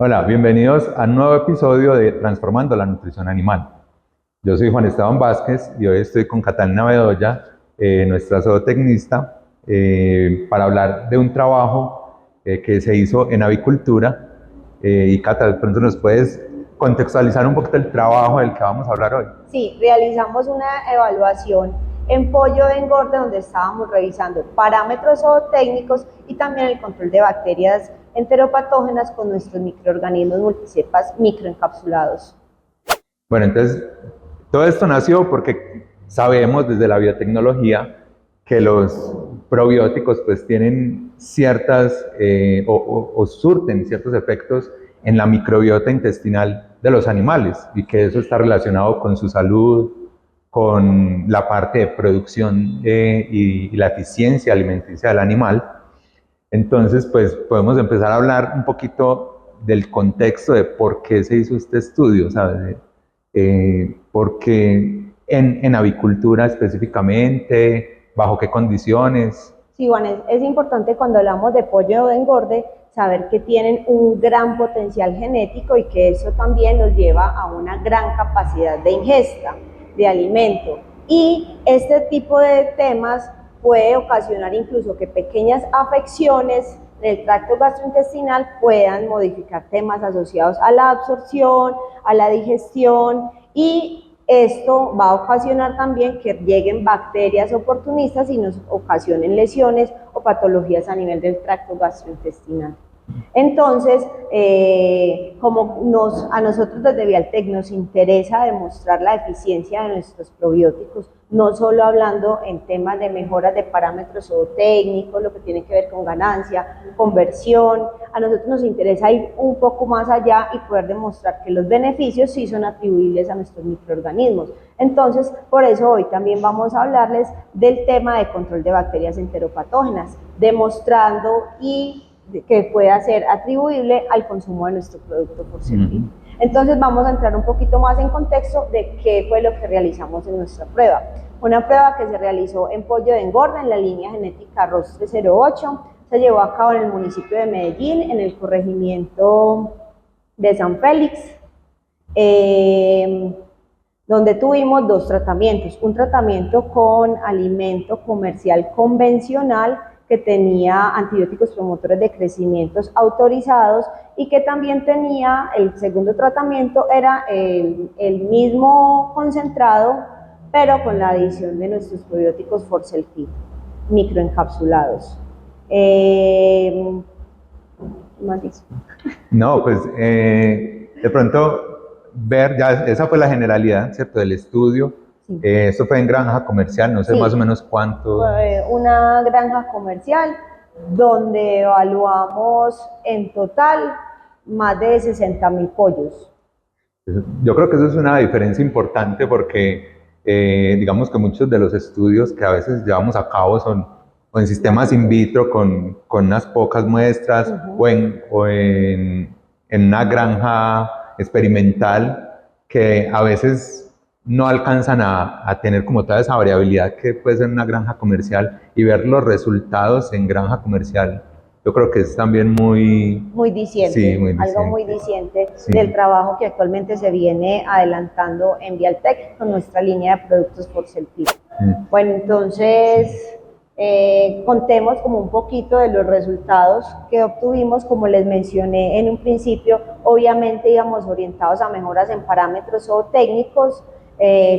Hola, bienvenidos a un nuevo episodio de Transformando la Nutrición Animal. Yo soy Juan Esteban Vázquez y hoy estoy con Catalina Bedoya, nuestra zootecnista, para hablar de un trabajo que se hizo en avicultura. Y Cata, de pronto nos puedes contextualizar un poquito el trabajo del que vamos a hablar hoy. Sí, realizamos una evaluación en pollo de engorde donde estábamos revisando parámetros zootécnicos y también el control de bacterias enteropatógenas con nuestros microorganismos multicepas microencapsulados. Bueno, entonces, todo esto nació porque sabemos desde la biotecnología que los probióticos pues tienen ciertas o surten ciertos efectos en la microbiota intestinal de los animales y que eso está relacionado con su salud, con la parte de producción y la eficiencia alimenticia del animal. Entonces, pues podemos empezar a hablar un poquito del contexto de por qué se hizo este estudio, ¿sabes? Porque en avicultura específicamente, bajo qué condiciones. Sí, Juan, es importante cuando hablamos de pollo de engorde saber que tienen un gran potencial genético y que eso también los lleva a una gran capacidad de ingesta de alimento. Y este tipo de temas puede ocasionar incluso que pequeñas afecciones del tracto gastrointestinal puedan modificar temas asociados a la absorción, a la digestión, y esto va a ocasionar también que lleguen bacterias oportunistas y nos ocasionen lesiones o patologías a nivel del tracto gastrointestinal. Entonces, como a nosotros desde Vialtec nos interesa demostrar la eficiencia de nuestros probióticos, no solo hablando en temas de mejoras de parámetros zootécnicos, lo que tiene que ver con ganancia, conversión, a nosotros nos interesa ir un poco más allá y poder demostrar que los beneficios sí son atribuibles a nuestros microorganismos. Entonces, por eso hoy también vamos a hablarles del tema de control de bacterias enteropatógenas, demostrando que pueda ser atribuible al consumo de nuestro producto por servir. Entonces vamos a entrar un poquito más en contexto de qué fue lo que realizamos en nuestra prueba. Una prueba que se realizó en pollo de engorde en la línea genética ROS 308, se llevó a cabo en el municipio de Medellín, en el corregimiento de San Félix, donde tuvimos dos tratamientos, un tratamiento con alimento comercial convencional que tenía antibióticos promotores de crecimientos autorizados y que también tenía, el segundo tratamiento era el mismo concentrado, pero con la adición de nuestros probióticos Forcelfit, microencapsulados. ¿Más dice? No, pues de pronto ver, ya esa fue la generalidad, ¿cierto? Del estudio. Sí. Esto fue en granja comercial, no sé más o menos cuánto. Fue una granja comercial donde evaluamos en total más de 60.000 pollos. Yo creo que eso es una diferencia importante porque digamos que muchos de los estudios que a veces llevamos a cabo son o en sistemas in vitro con unas pocas muestras en una granja experimental que a veces no alcanzan a tener como toda esa variabilidad que puede ser una granja comercial, y ver los resultados en granja comercial yo creo que es también muy diciente, sí, muy algo muy diciente del trabajo que actualmente se viene adelantando en Vialtec con nuestra línea de productos Forcelfit. Bueno, entonces contemos como un poquito de los resultados que obtuvimos. Como les mencioné en un principio, obviamente íbamos orientados a mejoras en parámetros zootécnicos,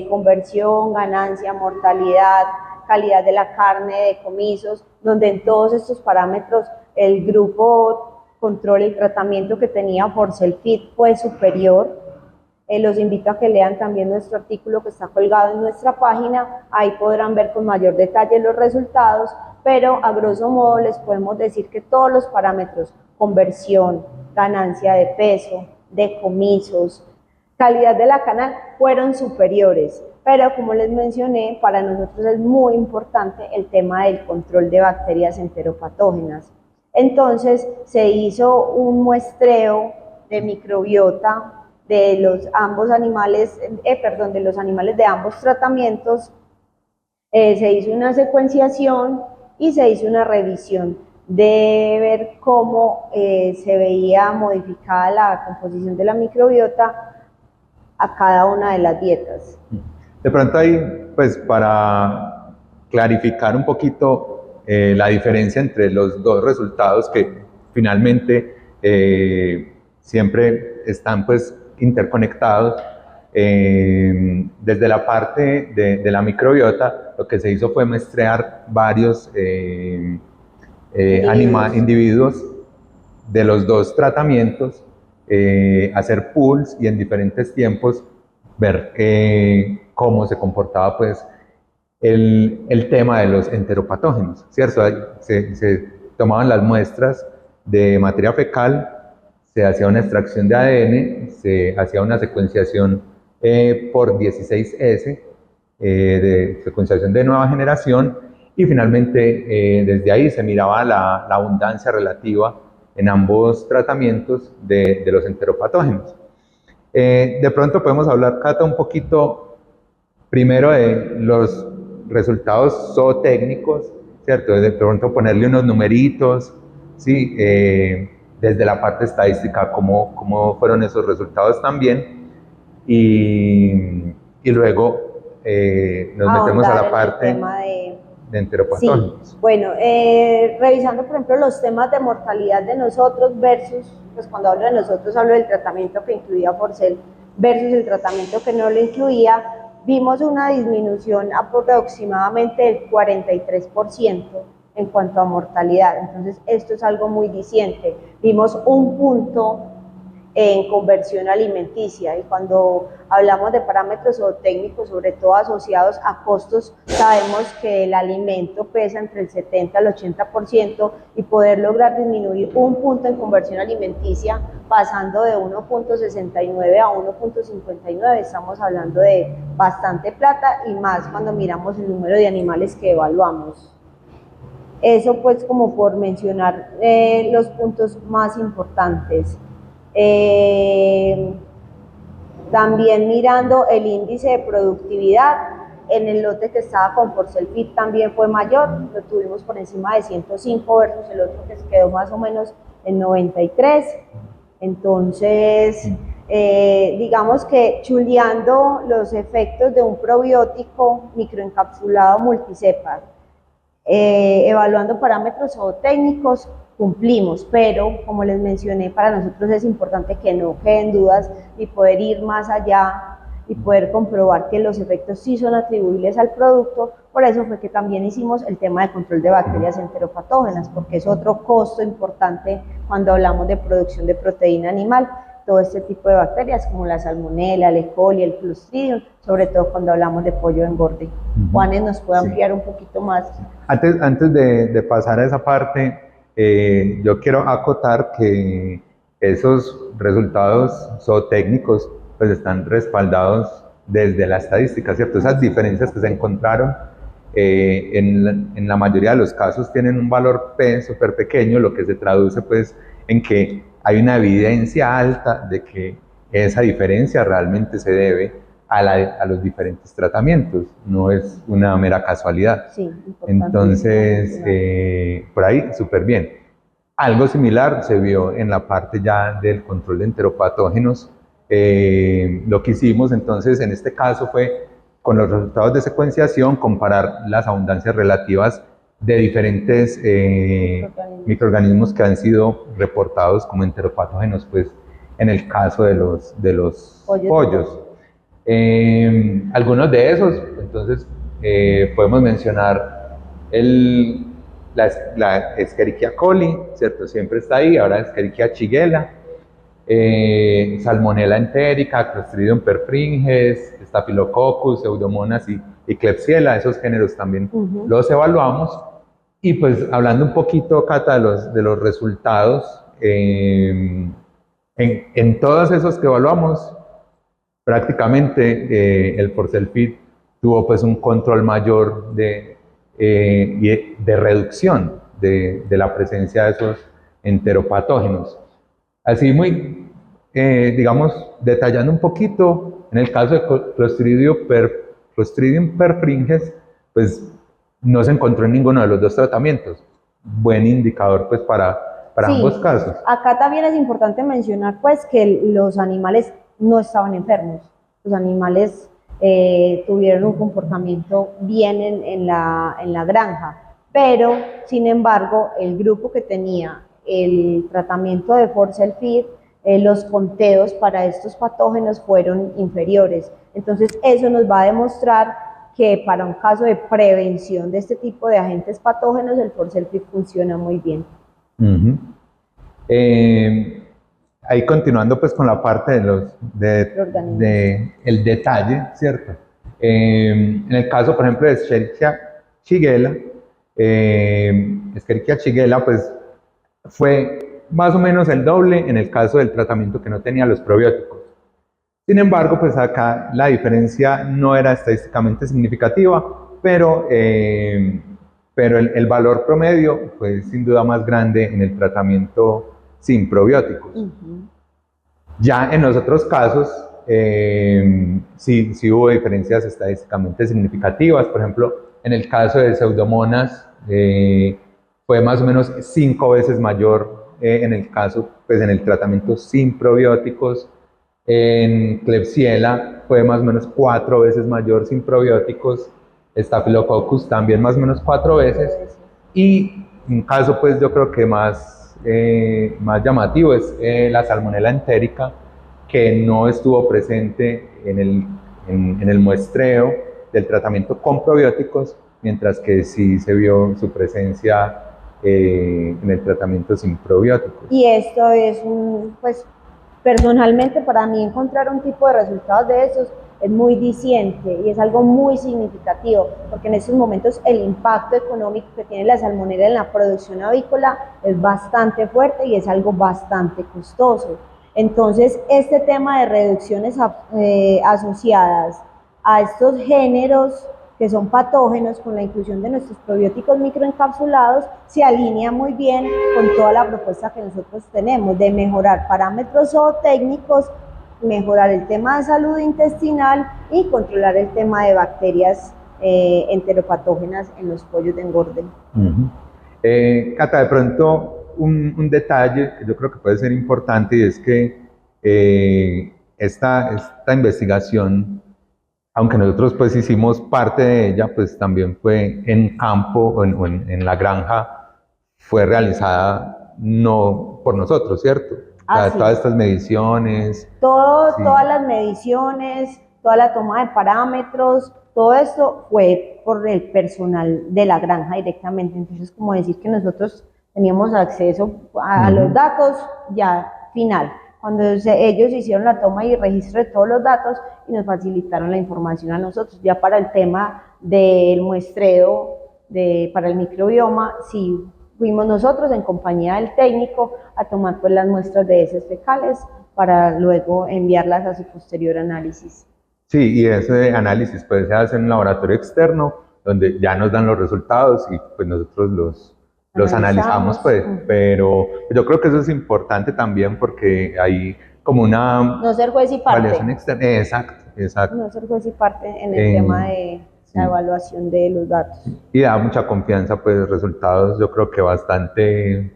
conversión, ganancia, mortalidad, calidad de la carne, decomisos, donde en todos estos parámetros el grupo control, el tratamiento que tenía Forcelfit fue superior. Los invito a que lean también nuestro artículo que está colgado en nuestra página, ahí podrán ver con mayor detalle los resultados, pero a grosso modo les podemos decir que todos los parámetros, conversión, ganancia de peso, decomisos, calidad de la canal, fueron superiores. Pero como les mencioné, para nosotros es muy importante el tema del control de bacterias enteropatógenas. Entonces se hizo un muestreo de microbiota de los animales de ambos tratamientos, se hizo una secuenciación y se hizo una revisión de ver cómo se veía modificada la composición de la microbiota a cada una de las dietas. De pronto ahí, pues para clarificar un poquito la diferencia entre los dos resultados que finalmente siempre están pues interconectados, desde la parte de la microbiota, lo que se hizo fue muestrear varios individuos de los dos tratamientos, hacer pools y en diferentes tiempos ver cómo se comportaba pues el tema de los enteropatógenos, ¿cierto? Se tomaban las muestras de materia fecal, se hacía una extracción de ADN, se hacía una secuenciación por 16S, de secuenciación de nueva generación, y finalmente desde ahí se miraba la abundancia relativa en ambos tratamientos de los enteropatógenos. De pronto podemos hablar, Cata, un poquito primero de los resultados zootécnicos, ¿cierto? De pronto ponerle unos numeritos, ¿sí? Desde la parte estadística, cómo fueron esos resultados también, y luego nos metemos a la parte de enteropatógenos. Sí, bueno, revisando por ejemplo los temas de mortalidad de nosotros versus, pues cuando hablo de nosotros hablo del tratamiento que incluía Forcell versus el tratamiento que no lo incluía, vimos una disminución aproximadamente del 43% en cuanto a mortalidad. Entonces esto es algo muy diciente. Vimos un punto en conversión alimenticia, y cuando hablamos de parámetros zootécnicos, sobre todo asociados a costos, sabemos que el alimento pesa entre el 70 al 80%, y poder lograr disminuir un punto en conversión alimenticia pasando de 1.69 a 1.59, estamos hablando de bastante plata, y más cuando miramos el número de animales que evaluamos. Eso pues como por mencionar los puntos más importantes. También mirando el índice de productividad, en el lote que estaba con Forcell Fit también fue mayor, lo tuvimos por encima de 105 versus el otro que se quedó más o menos en 93. Entonces, digamos que chuleando los efectos de un probiótico microencapsulado multicepa, evaluando parámetros zootécnicos, cumplimos, pero como les mencioné, para nosotros es importante que no queden dudas y poder ir más allá y poder comprobar que los efectos sí son atribuibles al producto. Por eso fue que también hicimos el tema de control de bacterias enteropatógenas, porque es otro costo importante cuando hablamos de producción de proteína animal. Todo este tipo de bacterias como la salmonella, el E. coli, el Clostridium, sobre todo cuando hablamos de pollo engorde. Juanes nos puede ampliar un poquito más. Antes de pasar a esa parte, yo quiero acotar que esos resultados zootécnicos pues están respaldados desde la estadística, ¿cierto? Esas diferencias que se encontraron en la mayoría de los casos tienen un valor P súper pequeño, lo que se traduce pues en que hay una evidencia alta de que esa diferencia realmente se debe a los diferentes tratamientos, no es una mera casualidad. Sí, entonces, por ahí súper bien. Algo similar se vio en la parte ya del control de enteropatógenos. Lo que hicimos entonces en este caso fue, con los resultados de secuenciación, comparar las abundancias relativas de diferentes microorganismos que han sido reportados como enteropatógenos, pues en el caso de los pollos. Algunos de esos, entonces, podemos mencionar la Escherichia coli, ¿cierto? Siempre está ahí, ahora Escherichia shigella, Salmonella entérica, Clostridium perfringens, Staphylococcus, Pseudomonas y Klebsiella, esos géneros también los evaluamos. Y pues hablando un poquito, Cata, de los resultados, en todos esos que evaluamos, prácticamente el Forcell Fit tuvo pues un control mayor de reducción de la presencia de esos enteropatógenos. Así muy, digamos, detallando un poquito, en el caso de Clostridium perfringens, pues no se encontró en ninguno de los dos tratamientos. buen indicador pues para Sí, ambos casos. acá también es importante mencionar pues que los animales no estaban enfermos, los animales tuvieron un comportamiento bien en la granja, pero sin embargo el grupo que tenía el tratamiento de Force Feed, los conteos para estos patógenos fueron inferiores. Entonces eso nos va a demostrar que para un caso de prevención de este tipo de agentes patógenos el Force Feed funciona muy bien. Uh-huh. Ahí continuando pues con la parte de el detalle, ¿cierto? En el caso, por ejemplo, de Escherichia shigella, pues fue más o menos el doble en el caso del tratamiento que no tenía los probióticos. Sin embargo, pues acá la diferencia no era estadísticamente significativa, pero el valor promedio fue sin duda más grande en el tratamiento sin probióticos. Ya en los otros casos, sí hubo diferencias estadísticamente significativas. Por ejemplo, en el caso de Pseudomonas, fue más o menos 5 veces mayor en el caso, pues en el tratamiento sin probióticos. En Klebsiella fue más o menos 4 veces mayor sin probióticos. Staphylococcus también más o menos 4 veces. Y un caso pues yo creo que más llamativo es la Salmonella entérica, que no estuvo presente en el muestreo del tratamiento con probióticos, mientras que sí se vio su presencia en el tratamiento sin probióticos. Y esto es pues personalmente para mí encontrar un tipo de resultados de esos es muy diciente y es algo muy significativo, porque en estos momentos el impacto económico que tiene la salmonela en la producción avícola es bastante fuerte y es algo bastante costoso. Entonces, este tema de reducciones asociadas a estos géneros que son patógenos con la inclusión de nuestros probióticos microencapsulados se alinea muy bien con toda la propuesta que nosotros tenemos de mejorar parámetros zootécnicos, mejorar el tema de salud intestinal y controlar el tema de bacterias enteropatógenas en los pollos de engorde. Cata, de pronto un detalle que yo creo que puede ser importante, y es que esta investigación, aunque nosotros pues hicimos parte de ella, pues también fue en campo o en la granja, fue realizada no por nosotros, ¿cierto? Todas estas mediciones. Sí. Todas las mediciones, toda la toma de parámetros, todo esto fue por el personal de la granja directamente. Entonces, como decir que nosotros teníamos acceso a los datos ya final. Cuando ellos hicieron la toma y registro de todos los datos y nos facilitaron la información a nosotros. Ya para el tema del muestreo para el microbioma, sí fuimos nosotros en compañía del técnico a tomar pues las muestras de heces fecales para luego enviarlas a su posterior análisis. Sí, y ese análisis pues se hace en un laboratorio externo donde ya nos dan los resultados y pues nosotros los analizamos pues, pero yo creo que eso es importante también porque hay como una... No ser juez y parte. Externa. Exacto. No ser juez y parte en el tema de la evaluación de los datos. Y da mucha confianza, pues resultados yo creo que bastante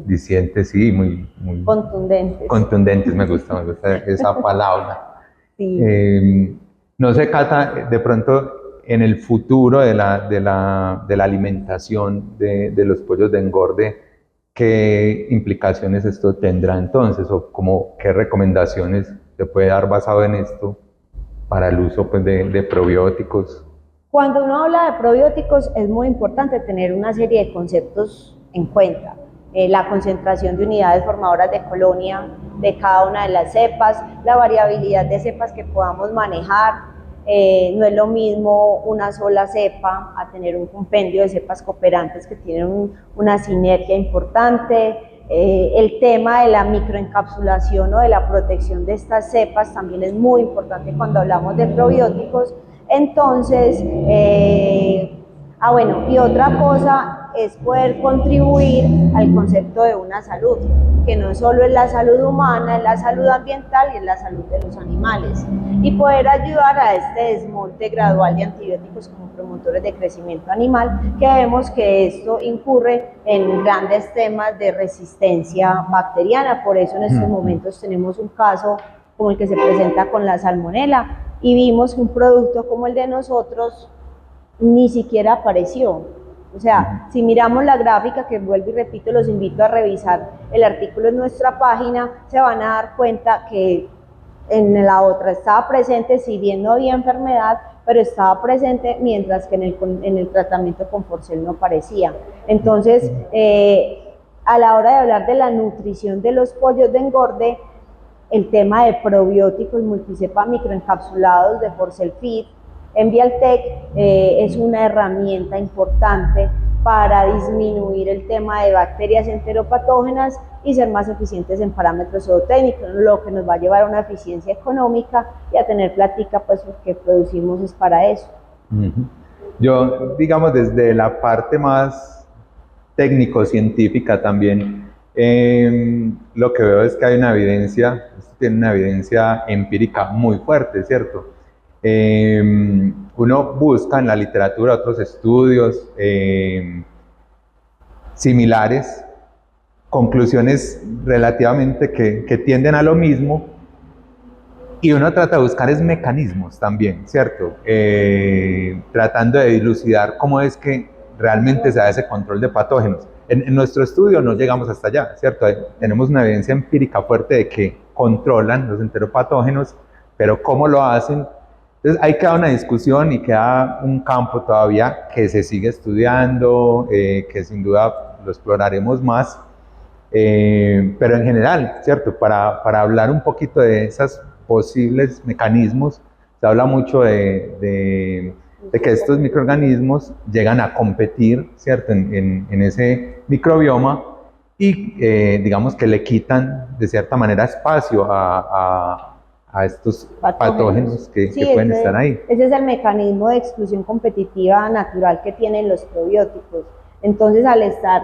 dicientes, sí, muy contundentes. Contundentes, me gusta esa palabra. Sí. No sé, Cata, de pronto en el futuro de la alimentación de los pollos de engorde, ¿qué implicaciones esto tendrá entonces? O como, ¿qué recomendaciones se puede dar basado en esto para el uso pues, de probióticos? Cuando uno habla de probióticos es muy importante tener una serie de conceptos en cuenta. La concentración de unidades formadoras de colonia de cada una de las cepas, la variabilidad de cepas que podamos manejar. No es lo mismo una sola cepa a tener un compendio de cepas cooperantes que tienen una sinergia importante. El tema de la microencapsulación o de la protección de estas cepas también es muy importante cuando hablamos de probióticos. Entonces, bueno, y otra cosa es poder contribuir al concepto de una salud, que no solo es la salud humana, es la salud ambiental y es la salud de los animales, y poder ayudar a este desmonte gradual de antibióticos como promotores de crecimiento animal, que vemos que esto incurre en grandes temas de resistencia bacteriana. Por eso en estos momentos tenemos un caso como el que se presenta con la salmonela, y vimos que un producto como el de nosotros ni siquiera apareció. O sea, si miramos la gráfica, que vuelvo y repito, los invito a revisar el artículo en nuestra página, se van a dar cuenta que en la otra estaba presente, si bien no había enfermedad, pero estaba presente, mientras que en el tratamiento con Forcel no aparecía. Entonces, a la hora de hablar de la nutrición de los pollos de engorde, el tema de probióticos multicepa microencapsulados de Forcel Feed en Vialtec es una herramienta importante para disminuir el tema de bacterias enteropatógenas y ser más eficientes en parámetros zootécnicos, lo que nos va a llevar a una eficiencia económica y a tener plática, pues lo que producimos es para eso. Yo, digamos, desde la parte más técnico-científica también, lo que veo es que hay una evidencia, esto tiene una evidencia empírica muy fuerte, ¿cierto? Uno busca en la literatura otros estudios similares, conclusiones relativamente que tienden a lo mismo, y uno trata de buscar es mecanismos también, ¿cierto? Tratando de dilucidar cómo es que realmente se da ese control de patógenos. En nuestro estudio no llegamos hasta allá, ¿cierto? Tenemos una evidencia empírica fuerte de que controlan los enteropatógenos, pero cómo lo hacen. Entonces ahí queda una discusión y queda un campo todavía que se sigue estudiando, que sin duda lo exploraremos más, pero en general, ¿cierto? Para hablar un poquito de esos posibles mecanismos, se habla mucho de que estos microorganismos llegan a competir, ¿cierto? En ese microbioma y digamos que le quitan de cierta manera espacio a estos patógenos que pueden estar ahí. Ese es el mecanismo de exclusión competitiva natural que tienen los probióticos. Entonces, al estar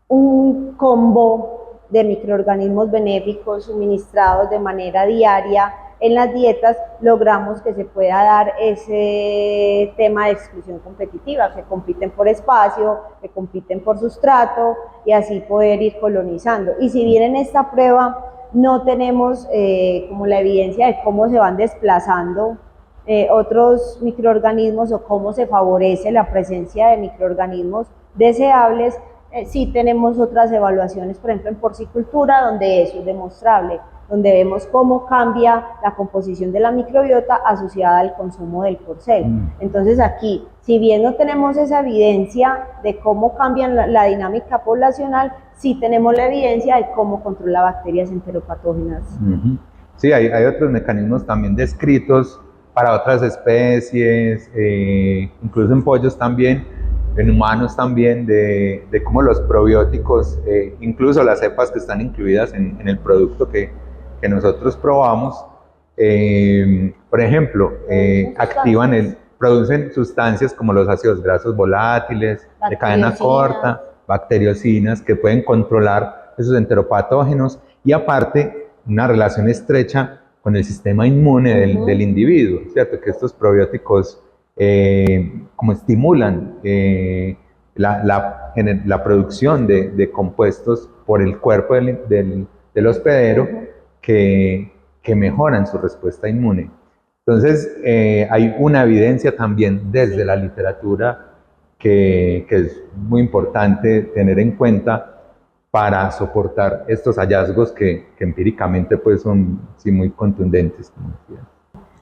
un combo de microorganismos benéficos suministrados de manera diaria en las dietas, logramos que se pueda dar ese tema de exclusión competitiva, que compiten por espacio, que compiten por sustrato y así poder ir colonizando. Y si bien en esta prueba no tenemos como la evidencia de cómo se van desplazando otros microorganismos o cómo se favorece la presencia de microorganismos deseables, sí tenemos otras evaluaciones, por ejemplo en porcicultura, donde eso es demostrable, donde vemos cómo cambia la composición de la microbiota asociada al consumo del Forcel. Entonces aquí, si bien no tenemos esa evidencia de cómo cambian la dinámica poblacional, sí tenemos la evidencia de cómo controla bacterias enteropatógenas. Sí, hay otros mecanismos también descritos para otras especies, incluso en pollos también, en humanos también, de cómo los probióticos, incluso las cepas que están incluidas en el producto que nosotros probamos, por ejemplo, producen sustancias como los ácidos grasos volátiles, de cadena corta, bacteriocinas, que pueden controlar esos enteropatógenos, y aparte una relación estrecha con el sistema inmune del individuo, ¿cierto? Que estos probióticos como estimulan la producción de compuestos por el cuerpo del hospedero que mejoran su respuesta inmune. Entonces, hay una evidencia también desde la literatura que es muy importante tener en cuenta para soportar estos hallazgos que empíricamente pues son sí, muy contundentes, como decía.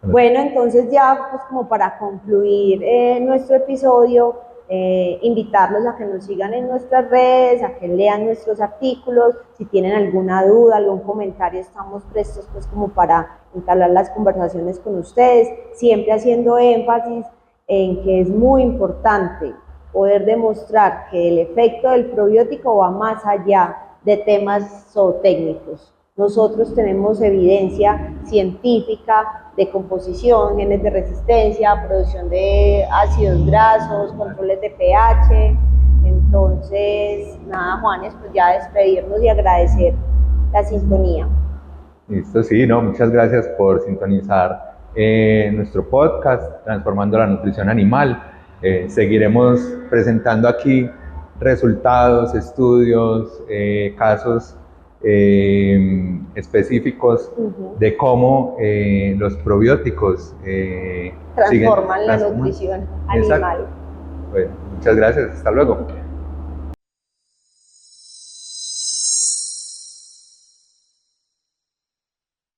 Bueno, entonces ya pues como para concluir nuestro episodio, invitarlos a que nos sigan en nuestras redes, a que lean nuestros artículos, si tienen alguna duda, algún comentario, estamos prestos pues como para entablar las conversaciones con ustedes, siempre haciendo énfasis en que es muy importante poder demostrar que el efecto del probiótico va más allá de temas zootécnicos. Nosotros tenemos evidencia científica de composición, genes de resistencia, producción de ácidos grasos, controles de pH, Entonces, nada, Juanes, pues ya despedirnos y agradecer la sintonía. Listo, sí, no, muchas gracias por sintonizar nuestro podcast, Transformando la Nutrición Animal. Seguiremos presentando aquí resultados, estudios, casos específicos de cómo los probióticos transforman la nutrición animal. Exacto. Bueno, muchas gracias, hasta luego.